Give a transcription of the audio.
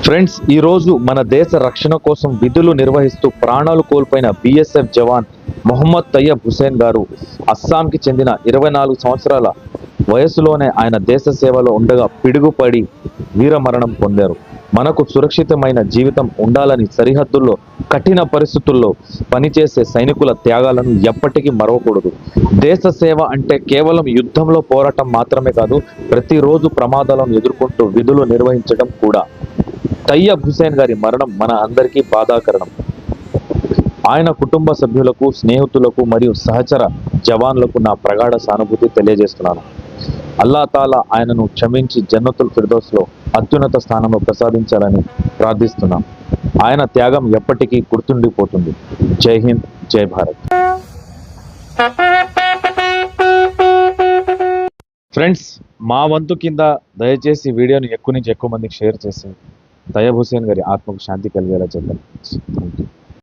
Friends, ఈరోజు మన దేశ రక్షణ కోసం విధులు నిర్వహిస్తూ ప్రాణాలు కోల్పోయిన బీఎస్ఎఫ్ జవాన్ మొహమ్మద్ తయ్యబ్ హుసేన్ గారు అస్సాంకి చెందిన 24 సంవత్సరాల వయసులోనే ఆయన దేశ సేవలో ఉండగా పిడుగుపడి వీరమరణం పొందారు. మనకు సురక్షితమైన జీవితం ఉండాలని సరిహద్దుల్లో కఠిన పరిస్థితుల్లో పనిచేసే సైనికుల త్యాగాలను ఎప్పటికీ మరవకూడదు. దేశ సేవ అంటే కేవలం యుద్ధంలో పోరాటం మాత్రమే కాదు, ప్రతిరోజు ప్రమాదాలను ఎదుర్కొంటూ విధులు నిర్వహించడం కూడా. తయ్యబ్ హుసేన్ గారి మరణం మన అందరికీ బాధాకరణం. ఆయన కుటుంబ సభ్యులకు, స్నేహితులకు మరియు సహచర జవాన్లకు నా ప్రగాఢ సానుభూతి తెలియజేస్తున్నాను. అల్లా తాలా ఆయనను క్షమించి జన్నతుల్ ఫిర్దౌస్లో అత్యున్నత స్థానంలో ప్రసాదించాలని ప్రార్థిస్తున్నాం. ఆయన త్యాగం ఎప్పటికీ గుర్తుండిపోతుంది. జై హింద్, జై భారత్. ఫ్రెండ్స్, మా వంతు కింద దయచేసి వీడియోని ఎక్కువ నుంచి ఎక్కువ మందికి షేర్ చేసి తయ్యబ్ హుసేన్ గారి ఆత్మకు శాంతి కలిగేలా చేద్దాం. Thank you.